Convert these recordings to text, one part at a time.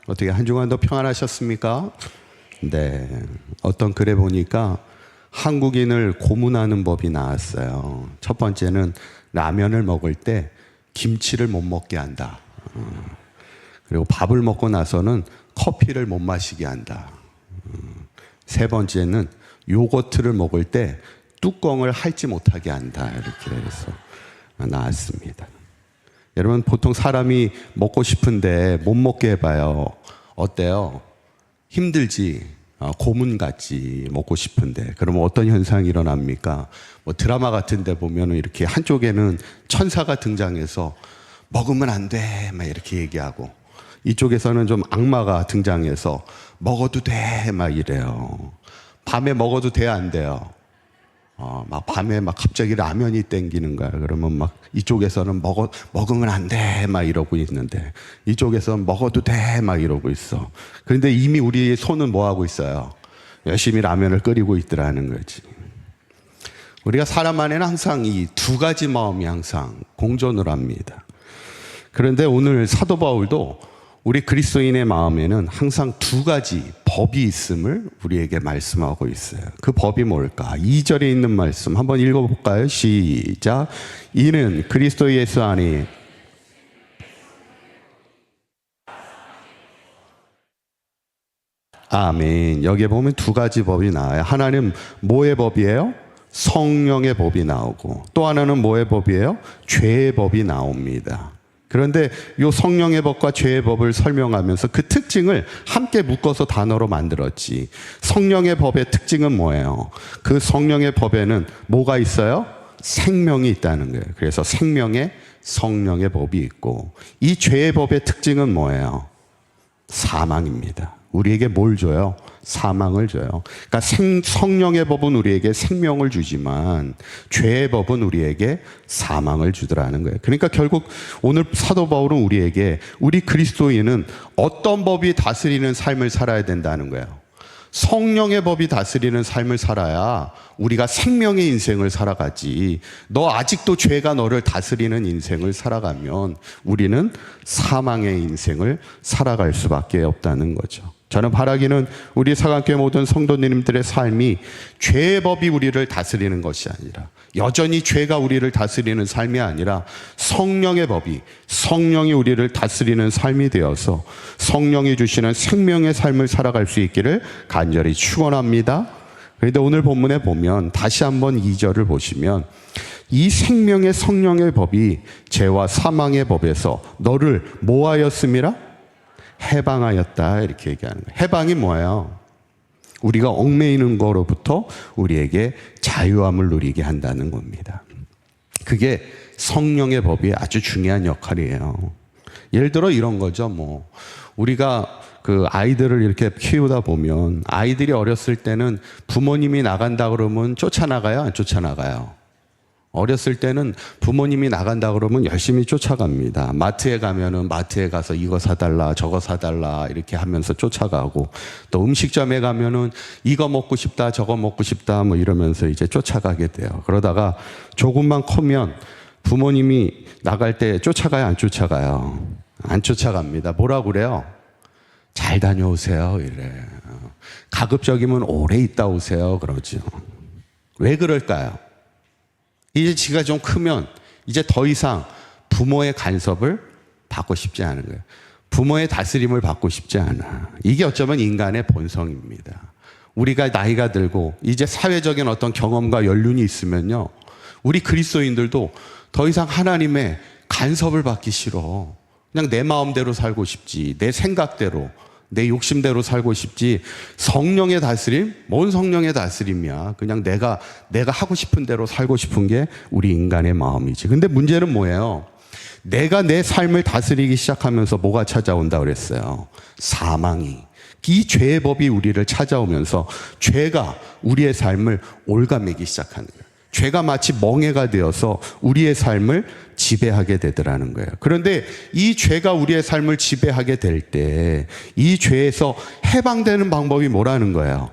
어떻게 한 주간도 평안하셨습니까? 네. 어떤 글에 보니까 한국인을 고문하는 법이 나왔어요. 첫 번째는 라면을 먹을 때 김치를 못 먹게 한다. 그리고 밥을 먹고 나서는 커피를 못 마시게 한다. 세 번째는 요거트를 먹을 때 뚜껑을 핥지 못하게 한다. 이렇게 해서 나왔습니다. 여러분, 보통 사람이 먹고 싶은데 못 먹게 해봐요. 어때요? 힘들지? 고문같이 먹고 싶은데. 그러면 어떤 현상이 일어납니까? 뭐 드라마 같은 데 보면 이렇게 한쪽에는 천사가 등장해서 먹으면 안 돼, 막 이렇게 얘기하고, 이쪽에서는 좀 악마가 등장해서 먹어도 돼, 막 이래요. 밤에 먹어도 돼, 안 돼요? 막 밤에 막 갑자기 라면이 땡기는 거야. 그러면 막 이쪽에서는 먹으면 안 돼, 막 이러고 있는데, 이쪽에서는 먹어도 돼, 막 이러고 있어. 그런데 이미 우리 손은 뭐 하고 있어요? 열심히 라면을 끓이고 있더라는 거지. 우리가 사람 안에는 항상 이 두 가지 마음이 항상 공존을 합니다. 그런데 오늘 사도 바울도 우리 그리스도인의 마음에는 항상 두 가지 법이 있음을 우리에게 말씀하고 있어요. 그 법이 뭘까? 2절에 있는 말씀 한번 읽어볼까요? 시작. 이는 그리스도 예수 안에 아멘. 여기에 보면 두 가지 법이 나와요. 하나는 뭐의 법이에요? 성령의 법이 나오고, 또 하나는 뭐의 법이에요? 죄의 법이 나옵니다. 그런데 이 성령의 법과 죄의 법을 설명하면서 그 특징을 함께 묶어서 단어로 만들었지. 성령의 법의 특징은 뭐예요? 그 성령의 법에는 뭐가 있어요? 생명이 있다는 거예요. 그래서 생명의 성령의 법이 있고, 이 죄의 법의 특징은 뭐예요? 사망입니다. 우리에게 뭘 줘요? 사망을 줘요. 그러니까 성령의 법은 우리에게 생명을 주지만 죄의 법은 우리에게 사망을 주더라는 거예요. 그러니까 결국 오늘 사도 바울은 우리에게, 우리 그리스도인은 어떤 법이 다스리는 삶을 살아야 된다는 거예요. 성령의 법이 다스리는 삶을 살아야 우리가 생명의 인생을 살아가지, 너 아직도 죄가 너를 다스리는 인생을 살아가면 우리는 사망의 인생을 살아갈 수밖에 없다는 거죠. 저는 바라기는 우리 사강교회 모든 성도님들의 삶이 죄의 법이 우리를 다스리는 것이 아니라, 여전히 죄가 우리를 다스리는 삶이 아니라 성령의 법이, 성령이 우리를 다스리는 삶이 되어서 성령이 주시는 생명의 삶을 살아갈 수 있기를 간절히 축원합니다. 그런데 오늘 본문에 보면 다시 한번 2절을 보시면, 이 생명의 성령의 법이 죄와 사망의 법에서 너를 뭐 하였음이라? 해방하였다, 이렇게 얘기하는 거예요. 해방이 뭐예요? 우리가 얽매이는 거로부터 우리에게 자유함을 누리게 한다는 겁니다. 그게 성령의 법이 아주 중요한 역할이에요. 예를 들어 이런 거죠. 뭐 우리가 그 아이들을 이렇게 키우다 보면, 아이들이 어렸을 때는 부모님이 나간다 그러면 쫓아나가요, 안 쫓아나가요? 어렸을 때는 부모님이 나간다 그러면 열심히 쫓아갑니다. 마트에 가면은 마트에 가서 이거 사달라, 저거 사달라 이렇게 하면서 쫓아가고, 또 음식점에 가면은 이거 먹고 싶다, 저거 먹고 싶다 뭐 이러면서 이제 쫓아가게 돼요. 그러다가 조금만 커면 부모님이 나갈 때 쫓아가요, 안 쫓아가요? 안 쫓아갑니다. 뭐라 그래요? 잘 다녀오세요, 이래. 가급적이면 오래 있다 오세요, 그러죠. 왜 그럴까요? 이제 지가 좀 크면 이제 더 이상 부모의 간섭을 받고 싶지 않은 거예요. 부모의 다스림을 받고 싶지 않아. 이게 어쩌면 인간의 본성입니다. 우리가 나이가 들고 이제 사회적인 어떤 경험과 연륜이 있으면요, 우리 그리스도인들도 더 이상 하나님의 간섭을 받기 싫어. 그냥 내 마음대로 살고 싶지, 내 생각대로, 내 욕심대로 살고 싶지. 성령의 다스림? 뭔 성령의 다스림이야. 그냥 내가 하고 싶은 대로 살고 싶은 게 우리 인간의 마음이지. 근데 문제는 뭐예요? 내가 내 삶을 다스리기 시작하면서 뭐가 찾아온다 그랬어요? 사망이. 이 죄의 법이 우리를 찾아오면서 죄가 우리의 삶을 올가매기 시작하는 거예요. 죄가 마치 멍해가 되어서 우리의 삶을 지배하게 되더라는 거예요. 그런데 이 죄가 우리의 삶을 지배하게 될 때 이 죄에서 해방되는 방법이 뭐라는 거예요?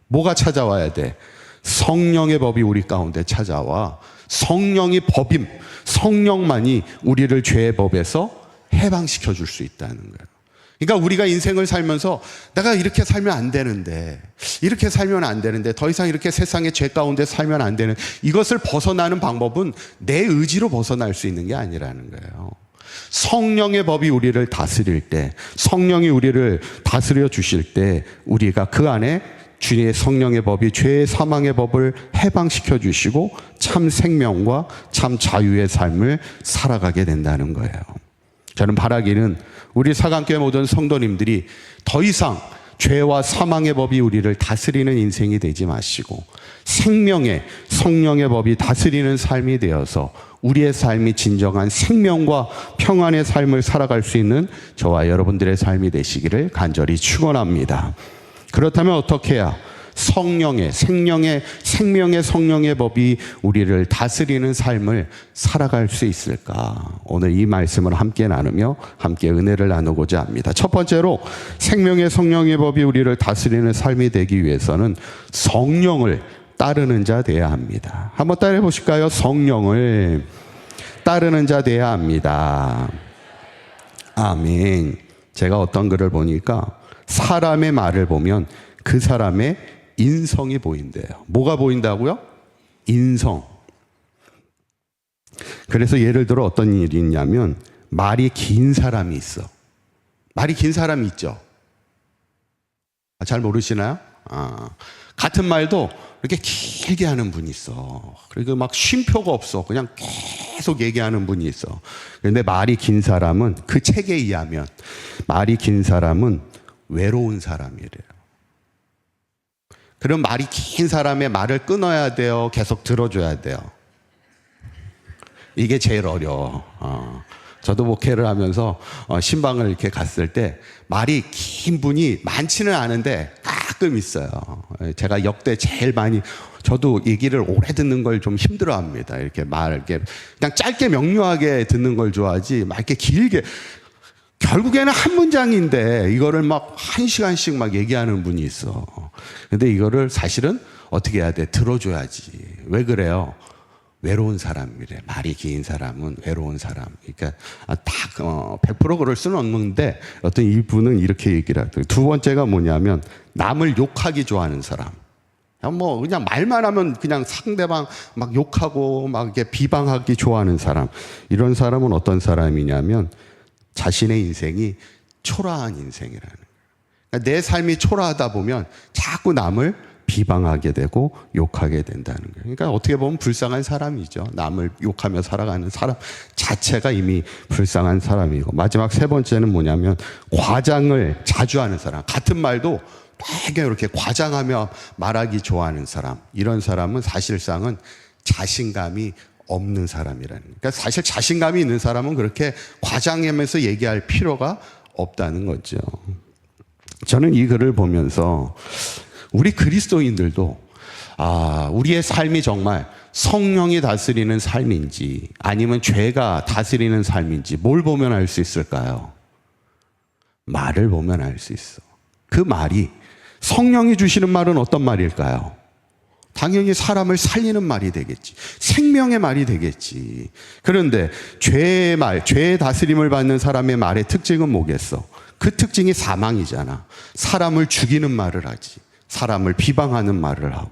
뭐가 찾아와야 돼? 성령의 법이 우리 가운데 찾아와. 성령이 법임, 성령만이 우리를 죄의 법에서 해방시켜 줄 수 있다는 거예요. 그러니까 우리가 인생을 살면서 내가 이렇게 살면 안 되는데, 이렇게 살면 안 되는데, 더 이상 이렇게 세상의 죄 가운데 살면 안 되는, 이것을 벗어나는 방법은 내 의지로 벗어날 수 있는 게 아니라는 거예요. 성령의 법이 우리를 다스릴 때, 성령이 우리를 다스려 주실 때, 우리가 그 안에 주님의 성령의 법이 죄의 사망의 법을 해방시켜 주시고 참 생명과 참 자유의 삶을 살아가게 된다는 거예요. 저는 바라기는 우리 사강교회 모든 성도님들이 더 이상 죄와 사망의 법이 우리를 다스리는 인생이 되지 마시고 생명의 성령의 법이 다스리는 삶이 되어서 우리의 삶이 진정한 생명과 평안의 삶을 살아갈 수 있는 저와 여러분들의 삶이 되시기를 간절히 축원합니다. 그렇다면 어떻게 해야 성령의 생명의 성령의 법이 우리를 다스리는 삶을 살아갈 수 있을까? 오늘 이 말씀을 함께 나누며 함께 은혜를 나누고자 합니다. 첫 번째로 생명의 성령의 법이 우리를 다스리는 삶이 되기 위해서는 성령을 따르는 자 되어야 합니다. 한번 따라해 보실까요? 성령을 따르는 자 되어야 합니다. 아멘. 제가 어떤 글을 보니까 사람의 말을 보면 그 사람의 인성이 보인대요. 뭐가 보인다고요? 인성. 그래서 예를 들어 어떤 일이 있냐면 말이 긴 사람이 있어. 말이 긴 사람이 있죠. 잘 모르시나요? 같은 말도 이렇게 길게 하는 분이 있어. 그리고 막 쉼표가 없어. 그냥 계속 얘기하는 분이 있어. 그런데 말이 긴 사람은, 그 책에 의하면 말이 긴 사람은 외로운 사람이래요. 그럼 말이 긴 사람의 말을 끊어야 돼요? 계속 들어줘야 돼요? 이게 제일 어려워. 저도 목회를 하면서 신방을 이렇게 갔을 때 말이 긴 분이 많지는 않은데 가끔 있어요. 제가 역대 제일 많이, 저도 얘기를 오래 듣는 걸 좀 힘들어합니다. 이렇게 이렇게 그냥 짧게 명료하게 듣는 걸 좋아하지 막 이렇게 길게, 결국에는 한 문장인데 이거를 막 1시간씩 막 얘기하는 분이 있어. 근데 이거를 사실은 어떻게 해야 돼? 들어줘야지. 왜 그래요? 외로운 사람이래. 말이 긴 사람은 외로운 사람. 그러니까 다 100% 그럴 수는 없는데 어떤 이분은 이렇게 얘기를 하더라고요. 두 번째가 뭐냐면 남을 욕하기 좋아하는 사람. 뭐 그냥 말만 하면 그냥 상대방 막 욕하고 막 이렇게 비방하기 좋아하는 사람. 이런 사람은 어떤 사람이냐면 자신의 인생이 초라한 인생이라는 거예요. 그러니까 내 삶이 초라하다 보면 자꾸 남을 비방하게 되고 욕하게 된다는 거예요. 그러니까 어떻게 보면 불쌍한 사람이죠. 남을 욕하며 살아가는 사람 자체가 이미 불쌍한 사람이고. 마지막 세 번째는 뭐냐면 과장을 자주 하는 사람. 같은 말도 되게 이렇게 과장하며 말하기 좋아하는 사람. 이런 사람은 사실상은 자신감이 없는 사람이라는 거예요. 그러니까 사실 자신감이 있는 사람은 그렇게 과장하면서 얘기할 필요가 없다는 거죠. 저는 이 글을 보면서 우리 그리스도인들도 우리의 삶이 정말 성령이 다스리는 삶인지 아니면 죄가 다스리는 삶인지 뭘 보면 알 수 있을까요? 말을 보면 알 수 있어. 그 말이, 성령이 주시는 말은 어떤 말일까요? 당연히 사람을 살리는 말이 되겠지. 생명의 말이 되겠지. 그런데 죄의 말, 죄의 다스림을 받는 사람의 말의 특징은 뭐겠어? 그 특징이 사망이잖아. 사람을 죽이는 말을 하지. 사람을 비방하는 말을 하고.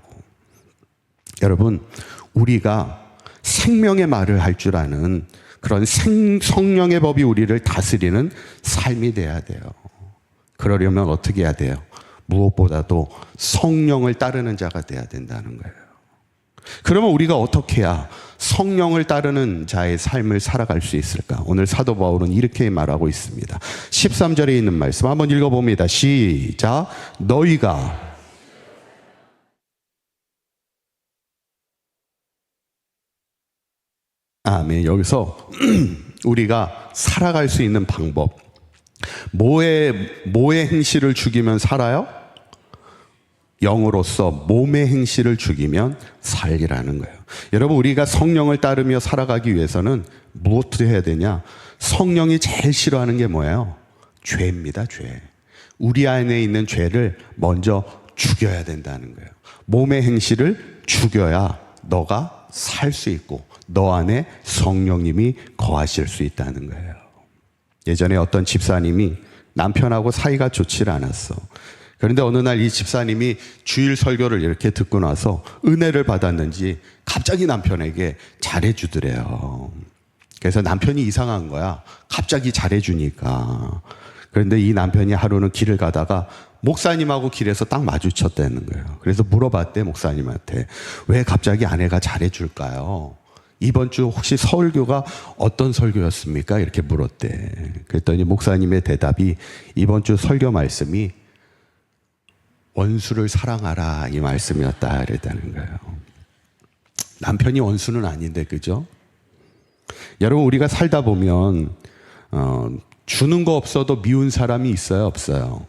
여러분, 우리가 생명의 말을 할 줄 아는 그런 성령의 법이 우리를 다스리는 삶이 돼야 돼요. 그러려면 어떻게 해야 돼요? 무엇보다도 성령을 따르는 자가 돼야 된다는 거예요. 그러면 우리가 어떻게 해야 성령을 따르는 자의 삶을 살아갈 수 있을까? 오늘 사도 바울은 이렇게 말하고 있습니다. 13절에 있는 말씀 한번 읽어봅니다. 시작. 너희가 아멘. 여기서 우리가 살아갈 수 있는 방법, 뭐의 행실을 죽이면 살아요? 영으로서 몸의 행실을 죽이면 살리라는 거예요. 여러분, 우리가 성령을 따르며 살아가기 위해서는 무엇을 해야 되냐? 성령이 제일 싫어하는 게 뭐예요? 죄입니다. 죄. 우리 안에 있는 죄를 먼저 죽여야 된다는 거예요. 몸의 행실을 죽여야 너가 살 수 있고 너 안에 성령님이 거하실 수 있다는 거예요. 예전에 어떤 집사님이 남편하고 사이가 좋질 않았어. 그런데 어느 날 이 집사님이 주일 설교를 이렇게 듣고 나서 은혜를 받았는지 갑자기 남편에게 잘해주더래요. 그래서 남편이 이상한 거야. 갑자기 잘해주니까. 그런데 이 남편이 하루는 길을 가다가 목사님하고 길에서 딱 마주쳤다는 거예요. 그래서 물어봤대, 목사님한테. 왜 갑자기 아내가 잘해줄까요? 이번 주 혹시 설교가 어떤 설교였습니까? 이렇게 물었대. 그랬더니 목사님의 대답이 이번 주 설교 말씀이 원수를 사랑하라 이 말씀이었다 그랬다는 거예요. 남편이 원수는 아닌데, 그죠? 여러분, 우리가 살다 보면 주는 거 없어도 미운 사람이 있어요, 없어요?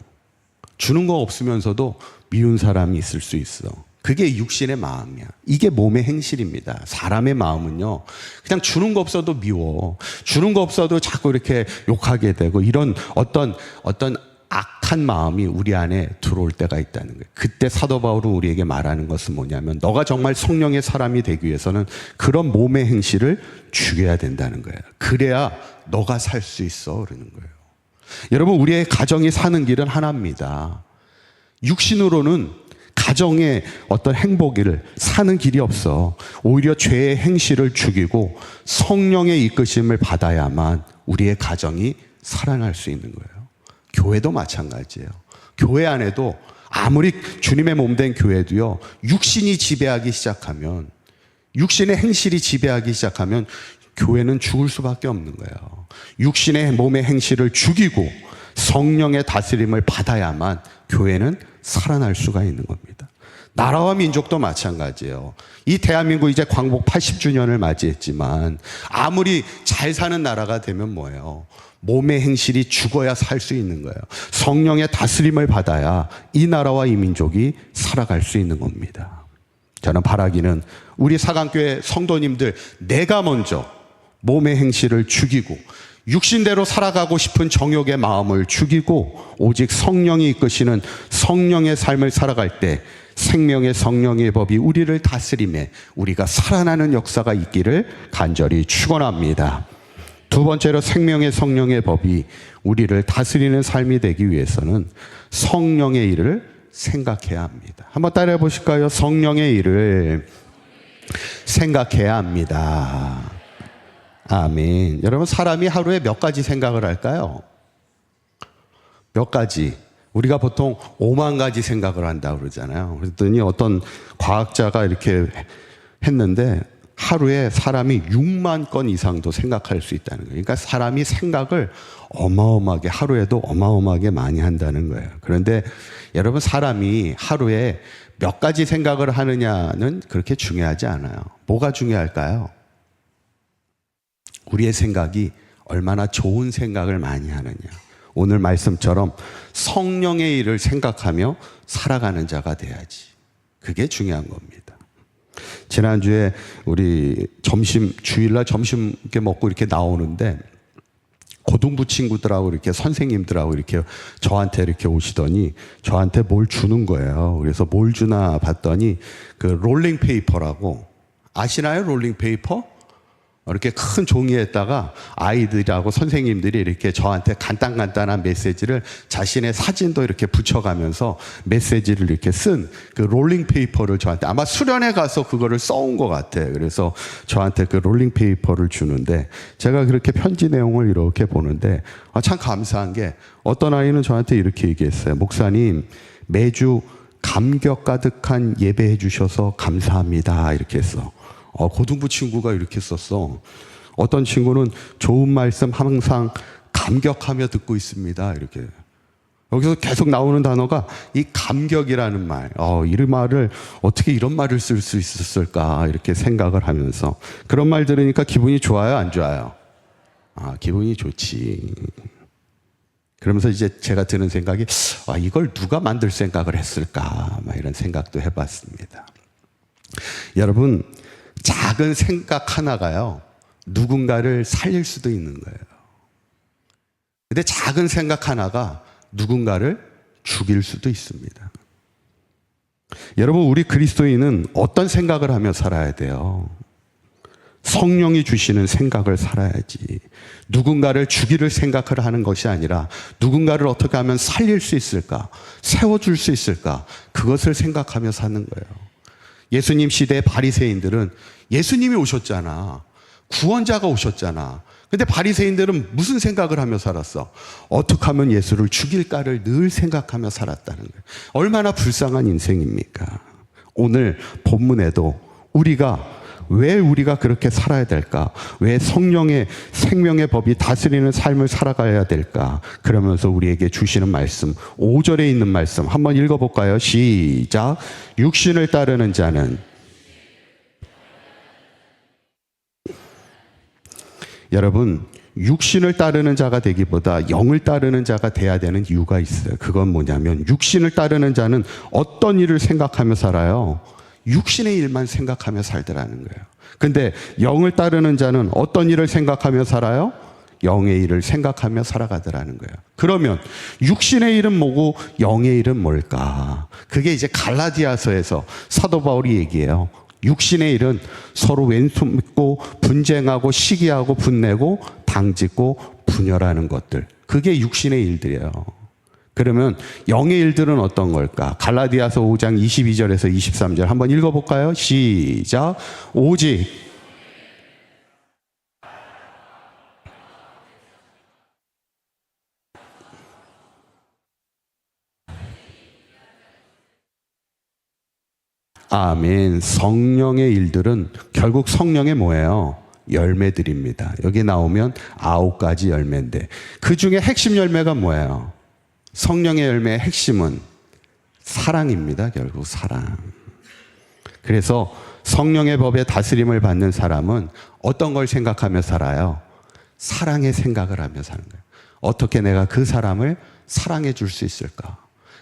주는 거 없으면서도 미운 사람이 있을 수 있어. 그게 육신의 마음이야. 이게 몸의 행실입니다. 사람의 마음은요, 그냥 주는 거 없어도 미워. 주는 거 없어도 자꾸 이렇게 욕하게 되고, 이런 어떤 악한 마음이 우리 안에 들어올 때가 있다는 거예요. 그때 사도 바울은 우리에게 말하는 것은 뭐냐면, 너가 정말 성령의 사람이 되기 위해서는 그런 몸의 행실을 죽여야 된다는 거예요. 그래야 너가 살 수 있어 그러는 거예요. 여러분, 우리의 가정이 사는 길은 하나입니다. 육신으로는 가정의 어떤 행복을 사는 길이 없어. 오히려 죄의 행실을 죽이고 성령의 이끄심을 받아야만 우리의 가정이 살아날 수 있는 거예요. 교회도 마찬가지예요. 교회 안에도 아무리 주님의 몸된 교회도요, 육신이 지배하기 시작하면, 육신의 행실이 지배하기 시작하면 교회는 죽을 수밖에 없는 거예요. 육신의 몸의 행실을 죽이고 성령의 다스림을 받아야만 교회는 살아날 수가 있는 겁니다. 나라와 민족도 마찬가지예요. 이 대한민국 이제 광복 80주년을 맞이했지만 아무리 잘 사는 나라가 되면 뭐예요? 몸의 행실이 죽어야 살 수 있는 거예요. 성령의 다스림을 받아야 이 나라와 이 민족이 살아갈 수 있는 겁니다. 저는 바라기는 우리 사강교회 성도님들, 내가 먼저 몸의 행실을 죽이고 육신대로 살아가고 싶은 정욕의 마음을 죽이고 오직 성령이 이끄시는 성령의 삶을 살아갈 때 생명의 성령의 법이 우리를 다스림에 우리가 살아나는 역사가 있기를 간절히 축원합니다. 두 번째로, 생명의 성령의 법이 우리를 다스리는 삶이 되기 위해서는 성령의 일을 생각해야 합니다. 한번 따라해 보실까요? 성령의 일을 생각해야 합니다. 아멘. 여러분, 사람이 하루에 몇 가지 생각을 할까요? 몇 가지? 우리가 보통 5만 가지 생각을 한다고 그러잖아요. 그랬더니 어떤 과학자가 이렇게 했는데 하루에 사람이 6만 건 이상도 생각할 수 있다는 거예요. 그러니까 사람이 생각을 어마어마하게, 하루에도 어마어마하게 많이 한다는 거예요. 그런데 여러분, 사람이 하루에 몇 가지 생각을 하느냐는 그렇게 중요하지 않아요. 뭐가 중요할까요? 우리의 생각이 얼마나 좋은 생각을 많이 하느냐. 오늘 말씀처럼 성령의 일을 생각하며 살아가는 자가 돼야지. 그게 중요한 겁니다. 지난주에 우리 주일날 점심 이렇게 먹고 이렇게 나오는데 고등부 친구들하고 이렇게 선생님들하고 이렇게 저한테 이렇게 오시더니 저한테 뭘 주는 거예요. 그래서 뭘 주나 봤더니 그 롤링페이퍼라고, 아시나요? 롤링페이퍼? 이렇게 큰 종이에다가 아이들하고 선생님들이 이렇게 저한테 간단한 메시지를 자신의 사진도 이렇게 붙여가면서 메시지를 이렇게 쓴 그 롤링페이퍼를 저한테, 아마 수련회 가서 그거를 써온 것 같아요. 그래서 저한테 그 롤링페이퍼를 주는데 제가 그렇게 편지 내용을 이렇게 보는데 참 감사한 게, 어떤 아이는 저한테 이렇게 얘기했어요. 목사님, 매주 감격 가득한 예배해 주셔서 감사합니다. 이렇게 했어. 고등부 친구가 이렇게 썼어. 어떤 친구는 좋은 말씀 항상 감격하며 듣고 있습니다. 이렇게. 여기서 계속 나오는 단어가 이 감격이라는 말. 이런 말을, 어떻게 이런 말을 쓸 수 있었을까 이렇게 생각을 하면서, 그런 말 들으니까 기분이 좋아요, 안 좋아요? 기분이 좋지. 그러면서 이제 제가 드는 생각이, 이걸 누가 만들 생각을 했을까, 이런 생각도 해봤습니다. 여러분, 작은 생각 하나가요, 누군가를 살릴 수도 있는 거예요. 근데 작은 생각 하나가 누군가를 죽일 수도 있습니다. 여러분, 우리 그리스도인은 어떤 생각을 하며 살아야 돼요? 성령이 주시는 생각을 살아야지. 누군가를 죽이를 생각을 하는 것이 아니라 누군가를 어떻게 하면 살릴 수 있을까? 세워줄 수 있을까? 그것을 생각하며 사는 거예요. 예수님 시대의 바리새인들은 예수님이 오셨잖아. 구원자가 오셨잖아. 근데 바리새인들은 무슨 생각을 하며 살았어? 어떻게 하면 예수를 죽일까를 늘 생각하며 살았다는 거예요. 얼마나 불쌍한 인생입니까? 오늘 본문에도 왜 우리가 그렇게 살아야 될까? 왜 성령의 생명의 법이 다스리는 삶을 살아가야 될까? 그러면서 우리에게 주시는 말씀, 5절에 있는 말씀 한번 읽어볼까요? 시작. 육신을 따르는 자는, 여러분, 육신을 따르는 자가 되기보다 영을 따르는 자가 돼야 되는 이유가 있어요. 그건 뭐냐면 육신을 따르는 자는 어떤 일을 생각하며 살아요? 육신의 일만 생각하며 살더라는 거예요. 근데 영을 따르는 자는 어떤 일을 생각하며 살아요? 영의 일을 생각하며 살아가더라는 거예요. 그러면 육신의 일은 뭐고 영의 일은 뭘까? 그게 이제 갈라디아서에서 사도 바울이 얘기해요. 육신의 일은 서로 왼손 고 분쟁하고 시기하고 분내고 당짓고 분열하는 것들. 그게 육신의 일들이에요. 그러면 영의 일들은 어떤 걸까? 갈라디아서 5장 22절에서 23절 한번 읽어볼까요? 시작. 오직 아멘. 성령의 일들은 결국 성령의 뭐예요? 열매들입니다. 여기 나오면 9가지 열매인데 그 중에 핵심 열매가 뭐예요? 성령의 열매의 핵심은 사랑입니다. 결국 사랑. 그래서 성령의 법에 다스림을 받는 사람은 어떤 걸 생각하며 살아요? 사랑의 생각을 하며 사는 거예요. 어떻게 내가 그 사람을 사랑해 줄 수 있을까?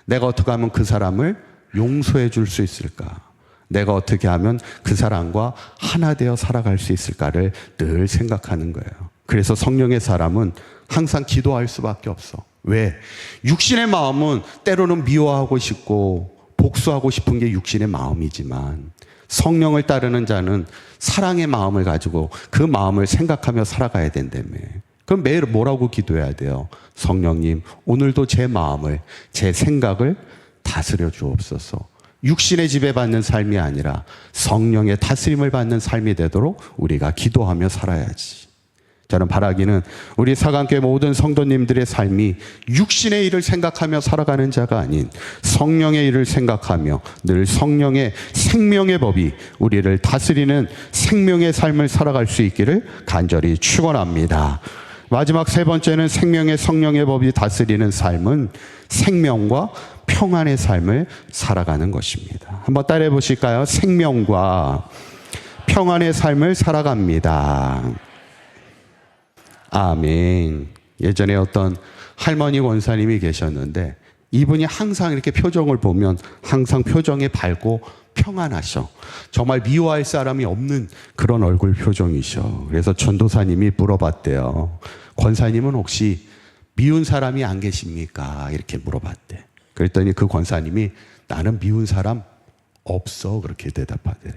내가 어떻게 하면 그 사람을 용서해 줄 수 있을까? 내가 어떻게 하면 그 사람과 하나 되어 살아갈 수 있을까를 늘 생각하는 거예요. 그래서 성령의 사람은 항상 기도할 수밖에 없어. 왜? 육신의 마음은 때로는 미워하고 싶고 복수하고 싶은 게 육신의 마음이지만 성령을 따르는 자는 사랑의 마음을 가지고 그 마음을 생각하며 살아가야 된다며. 그럼 매일 뭐라고 기도해야 돼요? 성령님, 오늘도 제 마음을, 제 생각을 다스려 주옵소서. 육신의 지배받는 삶이 아니라 성령의 다스림을 받는 삶이 되도록 우리가 기도하며 살아야지. 저는 바라기는 우리 사강교회 모든 성도님들의 삶이 육신의 일을 생각하며 살아가는 자가 아닌 성령의 일을 생각하며 늘 성령의 생명의 법이 우리를 다스리는 생명의 삶을 살아갈 수 있기를 간절히 축원합니다. 마지막 세 번째는 생명의 성령의 법이 다스리는 삶은 생명과 평안의 삶을 살아가는 것입니다. 한번 따라해 보실까요? 생명과 평안의 삶을 살아갑니다. 아멘. 예전에 어떤 할머니 권사님이 계셨는데 이분이 항상 이렇게 표정을 보면 항상 표정이 밝고 평안하셔. 정말 미워할 사람이 없는 그런 얼굴 표정이셔. 그래서 전도사님이 물어봤대요. 권사님은 혹시 미운 사람이 안 계십니까? 이렇게 물어봤대. 그랬더니 그 권사님이 나는 미운 사람 없어. 그렇게 대답하더래.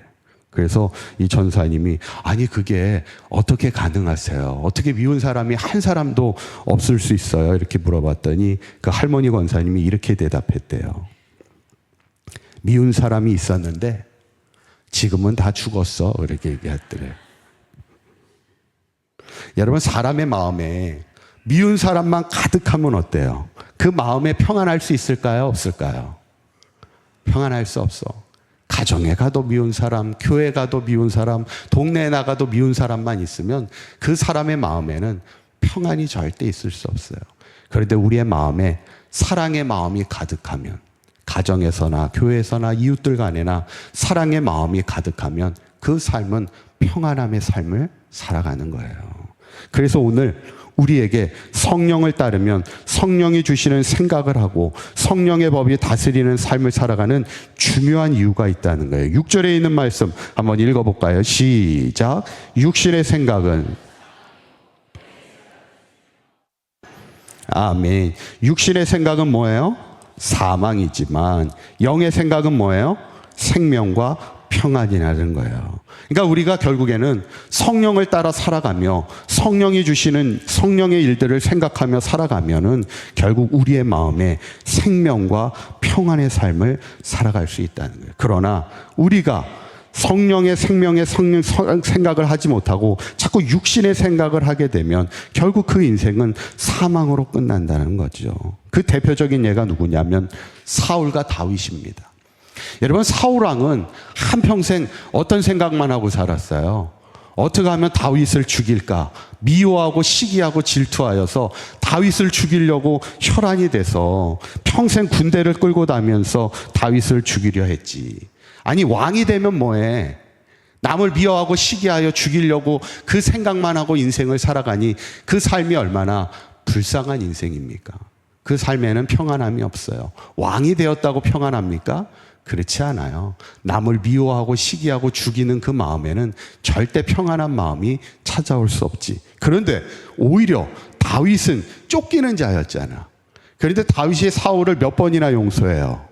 그래서 이 전사님이 아니 그게 어떻게 가능하세요? 어떻게 미운 사람이 한 사람도 없을 수 있어요? 이렇게 물어봤더니 그 할머니 권사님이 이렇게 대답했대요. 미운 사람이 있었는데 지금은 다 죽었어. 이렇게 얘기했더래. 여러분 사람의 마음에 미운 사람만 가득하면 어때요? 그 마음에 평안할 수 있을까요? 없을까요? 평안할 수 없어. 가정에 가도 미운 사람, 교회 가도 미운 사람, 동네에 나가도 미운 사람만 있으면 그 사람의 마음에는 평안이 절대 있을 수 없어요. 그런데 우리의 마음에 사랑의 마음이 가득하면 가정에서나 교회에서나 이웃들 간에나 사랑의 마음이 가득하면 그 삶은 평안함의 삶을 살아가는 거예요. 그래서 오늘 우리에게 성령을 따르면 성령이 주시는 생각을 하고 성령의 법이 다스리는 삶을 살아가는 중요한 이유가 있다는 거예요. 6절에 있는 말씀 한번 읽어볼까요? 시작. 육신의 생각은 아멘. 육신의 생각은 뭐예요? 사망이지만 영의 생각은 뭐예요? 생명과 평안이라는 거예요. 그러니까 우리가 결국에는 성령을 따라 살아가며 성령이 주시는 성령의 일들을 생각하며 살아가면은 결국 우리의 마음에 생명과 평안의 삶을 살아갈 수 있다는 거예요. 그러나 우리가 성령의 생명의 생각을 하지 못하고 자꾸 육신의 생각을 하게 되면 결국 그 인생은 사망으로 끝난다는 거죠. 그 대표적인 예가 누구냐면 사울과 다윗입니다. 여러분, 사울왕은 한평생 어떤 생각만 하고 살았어요? 어떻게 하면 다윗을 죽일까? 미워하고 시기하고 질투하여서 다윗을 죽이려고 혈안이 돼서 평생 군대를 끌고 다니면서 다윗을 죽이려 했지. 아니, 왕이 되면 뭐해? 남을 미워하고 시기하여 죽이려고 그 생각만 하고 인생을 살아가니 그 삶이 얼마나 불쌍한 인생입니까? 그 삶에는 평안함이 없어요. 왕이 되었다고 평안합니까? 그렇지 않아요. 남을 미워하고 시기하고 죽이는 그 마음에는 절대 평안한 마음이 찾아올 수 없지. 그런데 오히려 다윗은 쫓기는 자였잖아. 그런데 다윗이 사울을 몇 번이나 용서해요?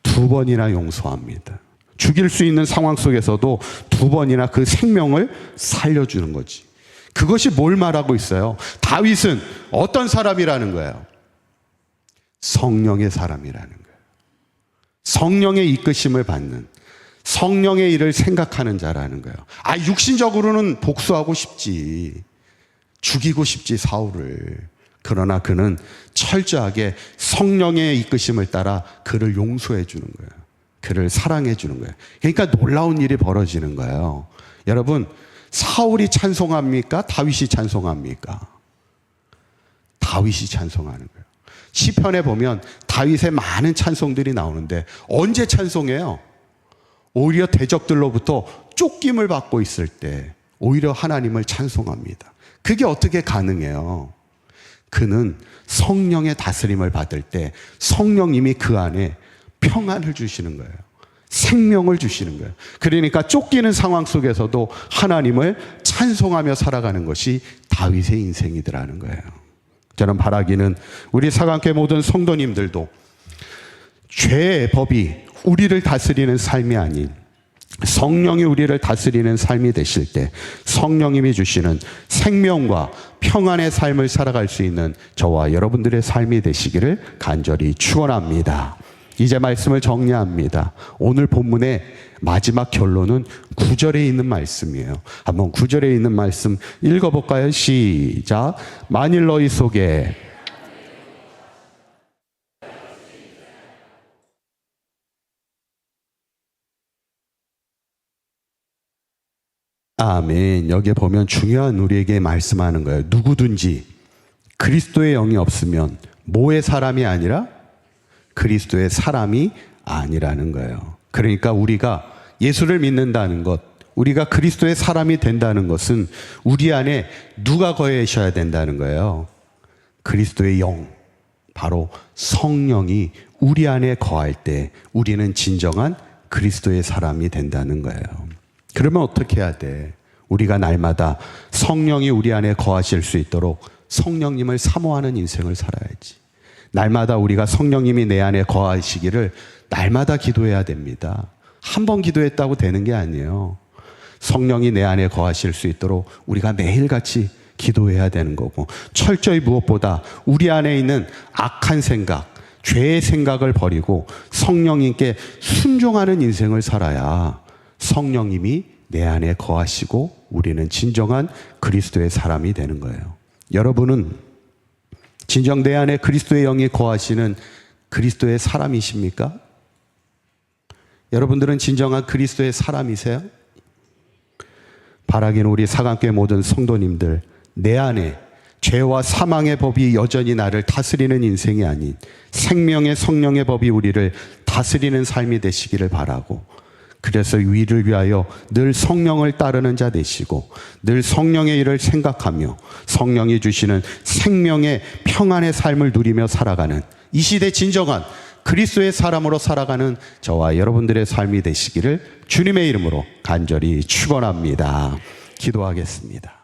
2번이나 용서합니다. 죽일 수 있는 상황 속에서도 2번이나 그 생명을 살려주는 거지. 그것이 뭘 말하고 있어요? 다윗은 어떤 사람이라는 거예요? 성령의 사람이라는 거예요. 성령의 이끄심을 받는, 성령의 일을 생각하는 자라는 거예요. 육신적으로는 복수하고 싶지, 죽이고 싶지 사울을. 그러나 그는 철저하게 성령의 이끄심을 따라 그를 용서해 주는 거예요. 그를 사랑해 주는 거예요. 그러니까 놀라운 일이 벌어지는 거예요. 여러분, 사울이 찬송합니까? 다윗이 찬송합니까? 다윗이 찬송하는 거예요. 시편에 보면 다윗의 많은 찬송들이 나오는데 언제 찬송해요? 오히려 대적들로부터 쫓김을 받고 있을 때 오히려 하나님을 찬송합니다. 그게 어떻게 가능해요? 그는 성령의 다스림을 받을 때 성령님이 그 안에 평안을 주시는 거예요. 생명을 주시는 거예요. 그러니까 쫓기는 상황 속에서도 하나님을 찬송하며 살아가는 것이 다윗의 인생이더라는 거예요. 저는 바라기는 우리 사강교회 모든 성도님들도 죄의 법이 우리를 다스리는 삶이 아닌 성령이 우리를 다스리는 삶이 되실 때 성령님이 주시는 생명과 평안의 삶을 살아갈 수 있는 저와 여러분들의 삶이 되시기를 간절히 축원합니다. 이제 말씀을 정리합니다. 오늘 본문의 마지막 결론은 9절에 있는 말씀이에요. 한번 9절에 있는 말씀 읽어볼까요? 시작. 만일 너희 속에 아멘. 여기에 보면 중요한 우리에게 말씀하는 거예요. 누구든지 그리스도의 영이 없으면 뭐의 사람이 아니라 그리스도의 사람이 아니라는 거예요. 그러니까 우리가 예수를 믿는다는 것, 우리가 그리스도의 사람이 된다는 것은 우리 안에 누가 거하셔야 된다는 거예요? 그리스도의 영, 바로 성령이 우리 안에 거할 때 우리는 진정한 그리스도의 사람이 된다는 거예요. 그러면 어떻게 해야 돼? 우리가 날마다 성령이 우리 안에 거하실 수 있도록 성령님을 사모하는 인생을 살아야지. 날마다 우리가 성령님이 내 안에 거하시기를 날마다 기도해야 됩니다. 한 번 기도했다고 되는 게 아니에요. 성령이 내 안에 거하실 수 있도록 우리가 매일같이 기도해야 되는 거고, 철저히 무엇보다 우리 안에 있는 악한 생각, 죄의 생각을 버리고 성령님께 순종하는 인생을 살아야 성령님이 내 안에 거하시고 우리는 진정한 그리스도의 사람이 되는 거예요. 여러분은 진정 내 안에 그리스도의 영이 거하시는 그리스도의 사람이십니까? 여러분들은 진정한 그리스도의 사람이세요? 바라기는 우리 사강교회 모든 성도님들, 내 안에 죄와 사망의 법이 여전히 나를 다스리는 인생이 아닌 생명의 성령의 법이 우리를 다스리는 삶이 되시기를 바라고, 그래서 위를 위하여 늘 성령을 따르는 자 되시고 늘 성령의 일을 생각하며 성령이 주시는 생명의 평안의 삶을 누리며 살아가는 이 시대 진정한 그리스도의 사람으로 살아가는 저와 여러분들의 삶이 되시기를 주님의 이름으로 간절히 축원합니다. 기도하겠습니다.